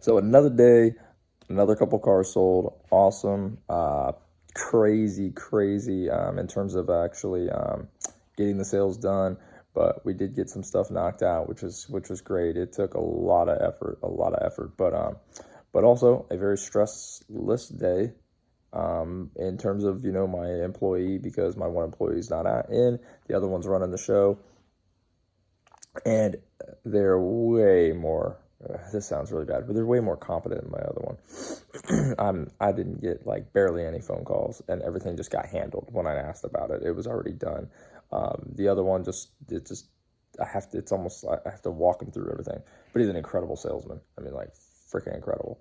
So another day, another couple cars sold. Awesome. Crazy in terms of actually getting the sales done. But we did get some stuff knocked out, which was great. It took a lot of effort, but also a very stressless day in terms of my employee, because my one employee is not in, the other one's running the show, and they're way more. This sounds really bad, but they're way more competent than my other one. I didn't get like barely any phone calls, and everything just got handled when I asked about it. It was already done. The other one I have to. It's almost I have to walk him through everything. But he's an incredible salesman. I mean, like freaking incredible.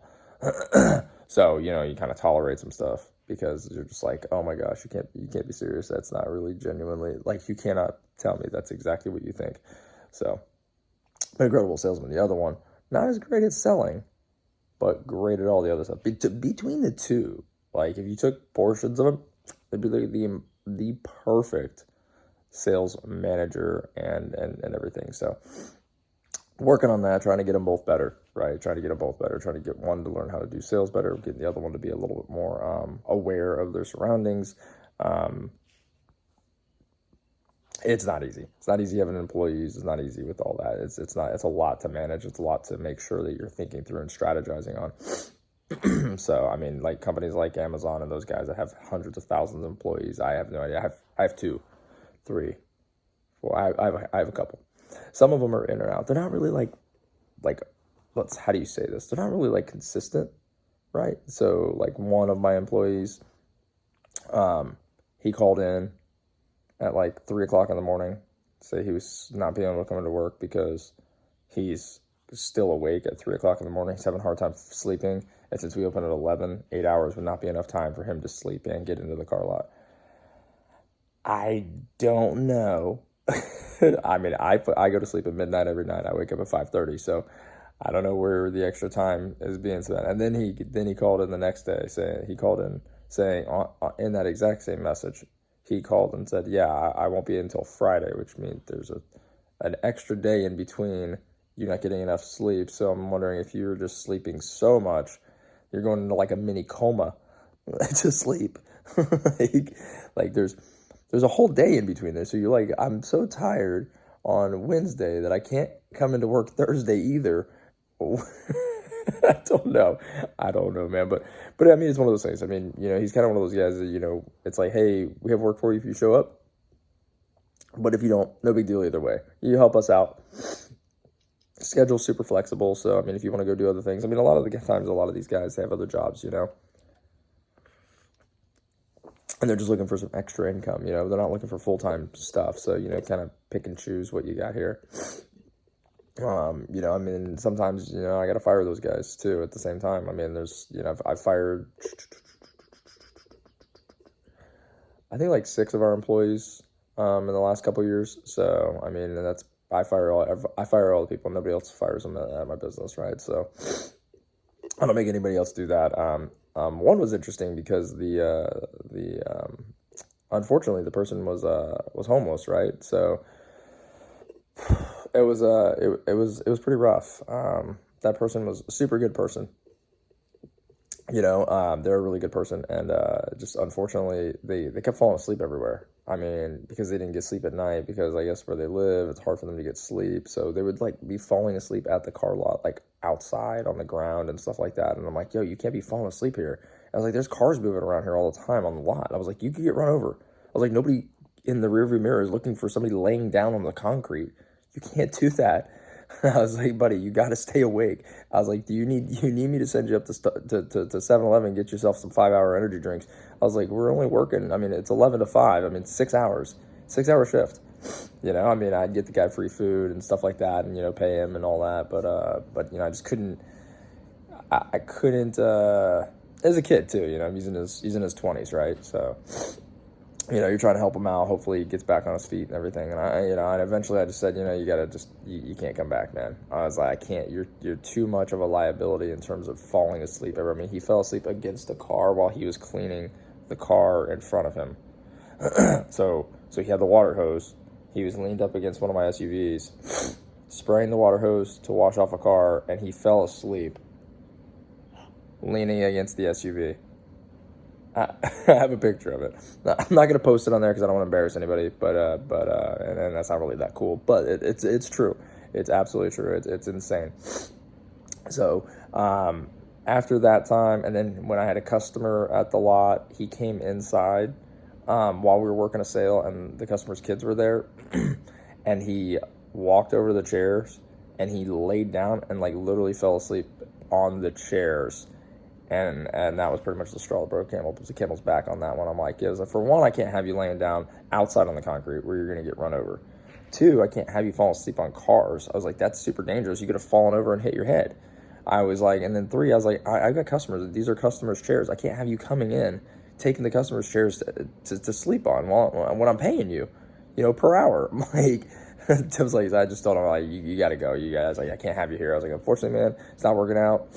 So you kind of tolerate some stuff because you're just like, oh my gosh, you can't be serious. That's not really genuinely, like, you cannot tell me that's exactly what you think. So, an incredible salesman. The other one, not as great at selling, but great at all the other stuff. Between the two, like if you took portions of them, it'd be like the perfect sales manager and everything. So working on that, trying to get them both better, right? Trying to get them both better, trying to get one to learn how to do sales better, get the other one to be a little bit more aware of their surroundings. It's not easy. It's not easy having employees. It's not easy with all that. It's a lot to manage. It's a lot to make sure that you're thinking through and strategizing on. So, I mean, like companies like Amazon and those guys that have hundreds of thousands of employees, I have no idea. I have 2, 3, 4. I have a couple. Some of them are in or out. They're not really like how do you say this? They're not really like consistent, right? So like one of my employees, he called in at like 3 o'clock in the morning, say he was not being able to come into work because he's still awake at 3 o'clock in the morning. He's having a hard time sleeping. And since we open at 11, 8 hours would not be enough time for him to sleep and get into the car lot. I don't know. I mean, I go to sleep at midnight every night. I wake up at 5:30, so I don't know where the extra time is being spent. And then he called in the next day saying in that exact same message, he called and said, yeah, I won't be in until Friday, which means there's an extra day in between you not getting enough sleep. So I'm wondering if you're just sleeping so much, you're going into like a mini coma to sleep. like there's a whole day in between there. So you're like, I'm so tired on Wednesday that I can't come into work Thursday either. I don't know, man. But I mean, it's one of those things. I mean, he's kind of one of those guys that, it's like, hey, we have work for you if you show up. But if you don't, no big deal either way. You help us out. Schedule's super flexible. So, I mean, if you want to go do other things, I mean, a lot of the times, a lot of these guys, they have other jobs, and they're just looking for some extra income, they're not looking for full-time stuff. So, kind of pick and choose what you got here. I mean, sometimes, I got to fire those guys too at the same time. I mean, there's, I've fired, I think like 6 of our employees, in the last couple of years. So, I mean, I fire all the people. Nobody else fires them at my business. Right. So I don't make anybody else do that. One was interesting because unfortunately the person was homeless. Right. So it was pretty rough. That person was a super good person. They're a really good person, and just unfortunately they kept falling asleep everywhere. I mean, because they didn't get sleep at night, because I guess where they live, it's hard for them to get sleep. So they would like be falling asleep at the car lot, like outside on the ground and stuff like that. And I'm like, yo, you can't be falling asleep here. I was like, there's cars moving around here all the time on the lot. I was like, you could get run over. I was like, nobody in the rearview mirror is looking for somebody laying down on the concrete. You can't do that. I was like, buddy, you got to stay awake. I was like, do you need me to send you up to 7-Eleven and get yourself some 5-hour energy drinks? I was like, we're only working. I mean, it's 11 to 5. I mean, 6 hours, 6-hour shift. I mean, I'd get the guy free food and stuff like that, and pay him and all that. But I just couldn't. I couldn't. As a kid too, he's in his 20s, right? So. You're trying to help him out. Hopefully he gets back on his feet and everything. And and eventually I just said, you gotta you can't come back, man. I was like, I can't. You're too much of a liability in terms of falling asleep. I mean, he fell asleep against a car while he was cleaning the car in front of him. So he had the water hose. He was leaned up against one of my SUVs, spraying the water hose to wash off a car, and he fell asleep leaning against the SUV. I have a picture of it. I'm not gonna post it on there because I don't want to embarrass anybody. And that's not really that cool. But it's true. It's absolutely true. It's insane. So after that time, and then when I had a customer at the lot, he came inside while we were working a sale, and the customer's kids were there, and he walked over to the chairs, and he laid down and like literally fell asleep on the chairs. And that was pretty much the straw that broke the camel's back on that one. I'm like, yeah, for one, I can't have you laying down outside on the concrete where you're going to get run over. Two, I can't have you fall asleep on cars. I was like, that's super dangerous. You could have fallen over and hit your head. I was like, and then three, I was like, I've got customers. These are customers' chairs. I can't have you coming in, taking the customers' chairs to sleep on when I'm paying you, per hour. Like, Tim's like, I just told him, like, you got to go. You guys, like, I can't have you here. I was like, unfortunately, man, it's not working out.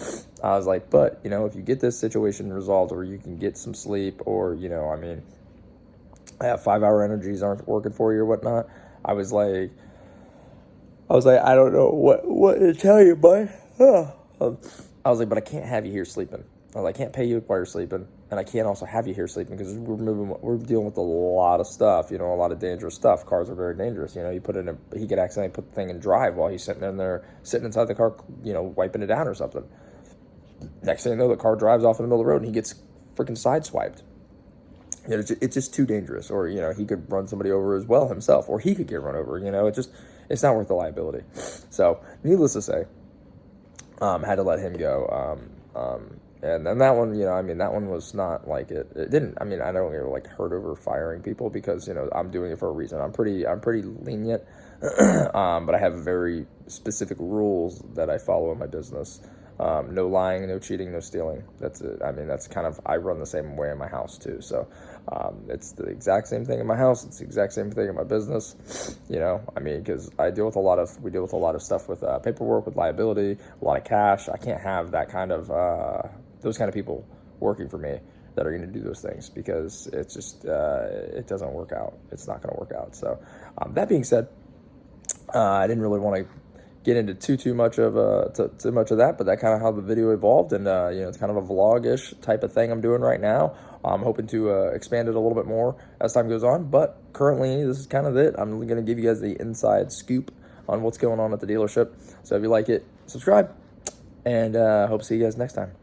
I was like, but, if you get this situation resolved or you can get some sleep or, I mean, 5-hour energies aren't working for you or whatnot. I was like, I don't know what to tell you, bud. I was like, but I can't have you here sleeping. I was like, I can't pay you while you're sleeping, and I can't also have you here sleeping because we're dealing with a lot of stuff, a lot of dangerous stuff. Cars are very dangerous. He could accidentally put the thing in drive while he's sitting inside the car, wiping it down or something. Next thing you know, the car drives off in the middle of the road and he gets freaking sideswiped. It's just too dangerous. Or, he could run somebody over as well himself, or he could get run over. It's not worth the liability. So, needless to say, had to let him go. And then that one, that one was not like it didn't, I don't get like hurt over firing people because, I'm doing it for a reason. I'm pretty lenient, but I have very specific rules that I follow in my business. No lying, no cheating, no stealing. That's it. That's kind of, I run the same way in my house too. So, it's the exact same thing in my house. It's the exact same thing in my business, because we deal with a lot of stuff with paperwork, with liability, a lot of cash. I can't have that kind of, those kind of people working for me that are going to do those things because it's just, it doesn't work out. It's not going to work out. So, that being said, I didn't really want to get into too much of that, but that kind of how the video evolved, and it's kind of a vlog-ish type of thing I'm doing right now. I'm hoping to expand it a little bit more as time goes on, but currently this is kind of it. I'm going to give you guys the inside scoop on what's going on at the dealership. So if you like it, subscribe, and hope to see you guys next time.